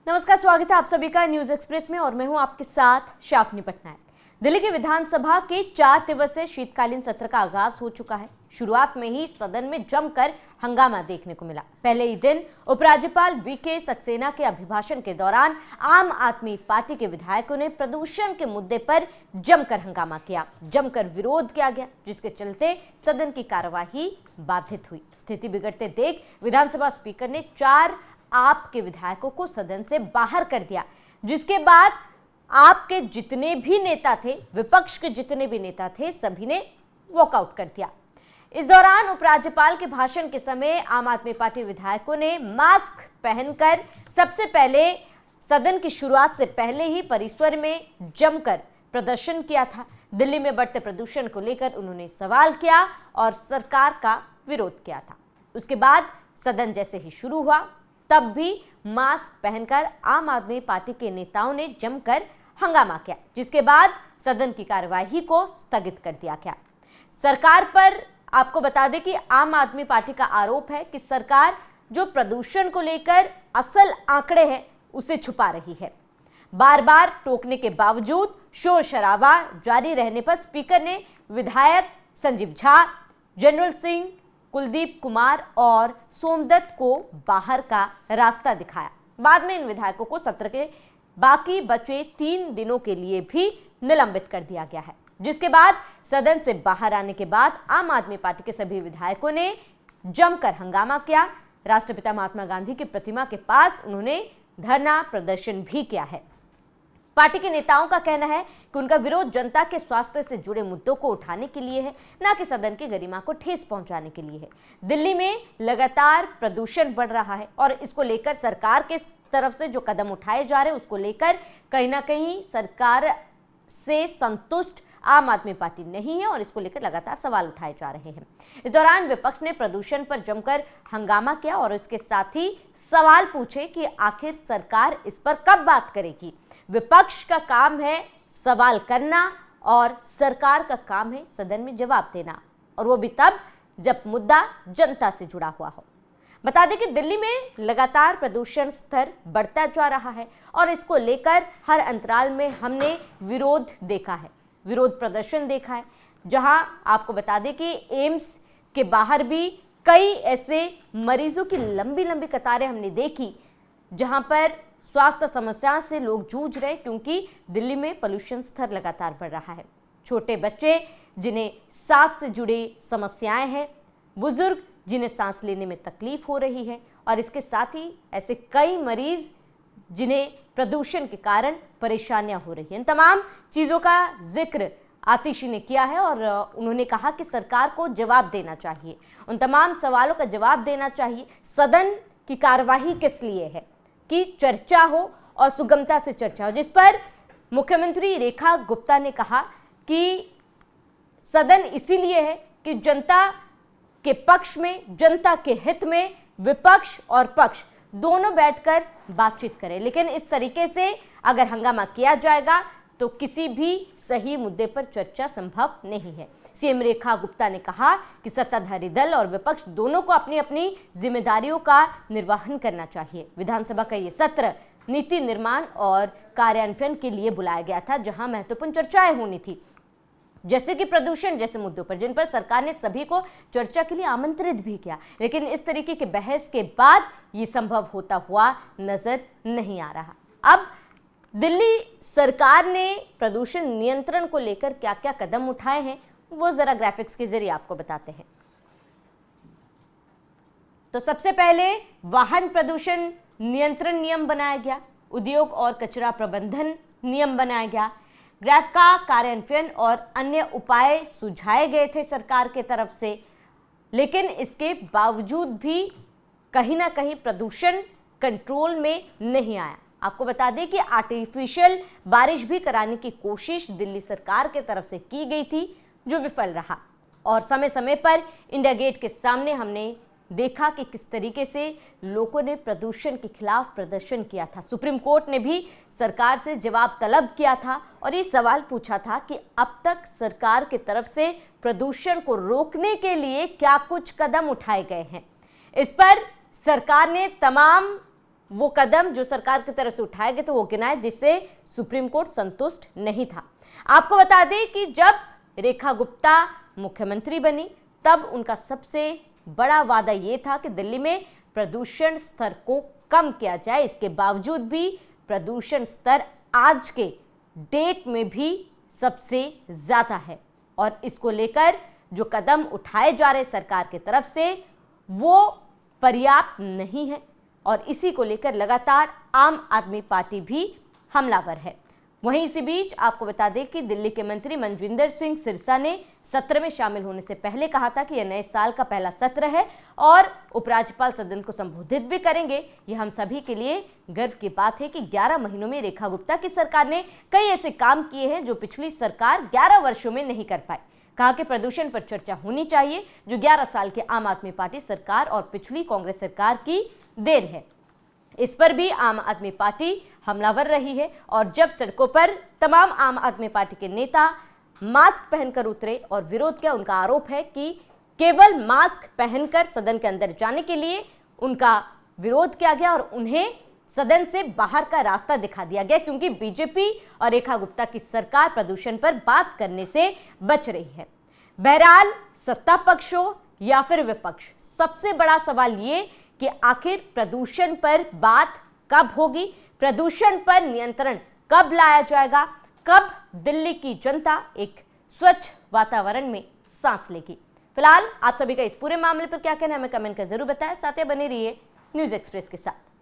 नमस्कार, स्वागत है आप सभी का न्यूज एक्सप्रेस में और मैं हूं आपके साथ शाफनी पटनायक। दिल्ली के विधानसभा के 4 दिवसीय शीतकालीन सत्र का आगाज हो चुका है। शुरुआत में ही सदन में जमकर हंगामा देखने को मिला। पहले ही दिन उपराज्यपाल वीके सक्सेना के अभिभाषण के दौरान आम आदमी पार्टी के विधायकों ने प्रदूषण के मुद्दे पर जमकर हंगामा किया, जमकर विरोध किया गया, जिसके चलते सदन की कार्यवाही बाधित हुई। स्थिति बिगड़ते देख विधानसभा स्पीकर ने 4 आपके विधायकों को सदन से बाहर कर दिया, जिसके बाद आपके जितने भी नेता थे, विपक्ष के जितने भी नेता थे, सभी ने वॉकआउट कर दिया। इस दौरान उपराज्यपाल के भाषण के समय आम आदमी पार्टी विधायकों ने मास्क पहनकर सबसे पहले सदन की शुरुआत से पहले ही परिसर में जमकर प्रदर्शन किया था। दिल्ली में बढ़ते प्रदूषण को लेकर उन्होंने सवाल किया और सरकार का विरोध किया था। उसके बाद सदन जैसे ही शुरू हुआ, तब भी मास्क पहनकर आम आदमी पार्टी के नेताओं ने जमकर हंगामा किया, जिसके बाद सदन की कार्यवाही को स्थगित कर दिया गया। सरकार पर आपको बता दें कि आम आदमी पार्टी का आरोप है कि सरकार जो प्रदूषण को लेकर असल आंकड़े हैं उसे छुपा रही है। बार बार टोकने के बावजूद शोर शराबा जारी रहने पर स्पीकर ने विधायक संजीव झा, जनरल सिंह, कुलदीप कुमार और सोमदत्त को बाहर का रास्ता दिखाया। बाद में इन विधायकों को सत्र के बाकी बचे 3 दिनों के लिए भी निलंबित कर दिया गया है, जिसके बाद सदन से बाहर आने के बाद आम आदमी पार्टी के सभी विधायकों ने जमकर हंगामा किया। राष्ट्रपिता महात्मा गांधी की प्रतिमा के पास उन्होंने धरना प्रदर्शन भी किया है। पार्टी के नेताओं का कहना है कि उनका विरोध जनता के स्वास्थ्य से जुड़े मुद्दों को उठाने के लिए है, न कि सदन की गरिमा को ठेस पहुंचाने के लिए है। दिल्ली में लगातार प्रदूषण बढ़ रहा है और इसको लेकर सरकार के तरफ से जो कदम उठाए जा रहे हैं उसको लेकर कहीं ना कहीं सरकार से संतुष्ट आम आदमी पार्टी नहीं है और इसको लेकर लगातार सवाल उठाए जा रहे हैं। इस दौरान विपक्ष ने प्रदूषण पर जमकर हंगामा किया और इसके साथ ही सवाल पूछे कि आखिर सरकार इस पर कब बात करेगी। विपक्ष का काम है सवाल करना और सरकार का काम है सदन में जवाब देना, और वो भी तब जब मुद्दा जनता से जुड़ा हुआ हो। बता दें कि दिल्ली में लगातार प्रदूषण स्तर बढ़ता जा रहा है और इसको लेकर हर अंतराल में हमने विरोध देखा है, विरोध प्रदर्शन देखा है। जहां आपको बता दें कि एम्स के बाहर भी कई ऐसे मरीजों की लंबी लंबी कतारें हमने देखी, जहां पर स्वास्थ्य समस्या से लोग जूझ रहे, क्योंकि दिल्ली में पोल्यूशन स्तर लगातार बढ़ रहा है। छोटे बच्चे जिन्हें सांस से जुड़ी समस्याएं हैं, बुजुर्ग जिन्हें सांस लेने में तकलीफ हो रही है, और इसके साथ ही ऐसे कई मरीज जिन्हें प्रदूषण के कारण परेशानियां हो रही हैं। इन तमाम चीज़ों का जिक्र आतिशी ने किया है और उन्होंने कहा कि सरकार को जवाब देना चाहिए, उन तमाम सवालों का जवाब देना चाहिए। सदन की कार्यवाही किस लिए है कि चर्चा हो और सुगमता से चर्चा हो, जिस पर मुख्यमंत्री रेखा गुप्ता ने कहा कि सदन इसीलिए है कि जनता के पक्ष में, जनता के हित में विपक्ष और पक्ष दोनों बैठकर बातचीत करें। लेकिन इस तरीके से अगर हंगामा किया जाएगा तो किसी भी सही मुद्दे पर चर्चा संभव नहीं है। सीएम रेखा गुप्ता ने कहा कि सत्ताधारी दल और विपक्ष दोनों को अपनी अपनी जिम्मेदारियों का निर्वहन करना चाहिए। विधानसभा का ये सत्र नीति निर्माण और कार्यान्वयन के लिए बुलाया गया था, जहां महत्वपूर्ण चर्चाएं होनी थी, जैसे कि प्रदूषण जैसे मुद्दों पर, जिन पर सरकार ने सभी को चर्चा के लिए आमंत्रित भी किया। लेकिन इस तरीके के बहस के बाद ये संभव होता हुआ नजर नहीं आ रहा। अब दिल्ली सरकार ने प्रदूषण नियंत्रण को लेकर क्या क्या कदम उठाए हैं वो जरा ग्राफिक्स के जरिए आपको बताते हैं। तो सबसे पहले वाहन प्रदूषण नियंत्रण नियम बनाया गया, उद्योग और कचरा प्रबंधन नियम बनाया गया, ग्राफ का कार्यान्वयन और अन्य उपाय सुझाए गए थे सरकार के तरफ से। लेकिन इसके बावजूद भी कहीं ना कहीं प्रदूषण कंट्रोल में नहीं आया। आपको बता दें कि आर्टिफिशियल बारिश भी कराने की कोशिश दिल्ली सरकार के तरफ से की गई थी, जो विफल रहा। और समय समय पर इंडिया गेट के सामने हमने देखा कि किस तरीके से लोगों ने प्रदूषण के खिलाफ प्रदर्शन किया था। सुप्रीम कोर्ट ने भी सरकार से जवाब तलब किया था और ये सवाल पूछा था कि अब तक सरकार की तरफ से प्रदूषण को रोकने के लिए क्या कुछ कदम उठाए गए हैं। इस पर सरकार ने तमाम वो कदम जो सरकार की तरफ से उठाए गए थे वो गिनाए, जिससे सुप्रीम कोर्ट संतुष्ट नहीं था। आपको बता दें कि जब रेखा गुप्ता मुख्यमंत्री बनी तब उनका सबसे बड़ा वादा ये था कि दिल्ली में प्रदूषण स्तर को कम किया जाए। इसके बावजूद भी प्रदूषण स्तर आज के डेट में भी सबसे ज्यादा है और इसको लेकर जो कदम उठाए जा रहे सरकार की तरफ से वो पर्याप्त नहीं है और इसी को लेकर लगातार आम आदमी पार्टी भी हमलावर है। वहीं इसी बीच आपको बता दें कि दिल्ली के मंत्री मनजिंदर सिंह सिरसा ने सत्र में शामिल होने से पहले कहा था कि यह नए साल का पहला सत्र है और उपराज्यपाल सदन को संबोधित भी करेंगे। यह हम सभी के लिए गर्व की बात है कि 11 महीनों में रेखा गुप्ता की सरकार ने कई ऐसे काम किए हैं जो पिछली सरकार 11 वर्षों में नहीं कर पाई। कहा कि प्रदूषण पर चर्चा होनी चाहिए जो 11 साल के आम आदमी पार्टी सरकार और पिछली कांग्रेस सरकार की देन है। इस पर भी आम आदमी पार्टी हमलावर रही है और जब सड़कों पर तमाम आम आदमी पार्टी के नेता मास्क पहनकर उतरे और विरोध किया, उनका आरोप है कि केवल मास्क पहनकर सदन के अंदर जाने के लिए उनका विरोध किया गया और उन्हें सदन से बाहर का रास्ता दिखा दिया गया क्योंकि बीजेपी और रेखा गुप्ता की सरकार प्रदूषण पर बात करने से बच रही है। बहरहाल सत्ता पक्ष हो या फिर विपक्ष, सबसे बड़ा सवाल ये कि आखिर प्रदूषण पर बात कब होगी, प्रदूषण पर नियंत्रण कब लाया जाएगा, कब दिल्ली की जनता एक स्वच्छ वातावरण में सांस लेगी। फिलहाल आप सभी का इस पूरे मामले पर क्या कहना है हमें कमेंट कर जरूर बताएं। साथ ही बने रहिए न्यूज़ एक्सप्रेस के साथ।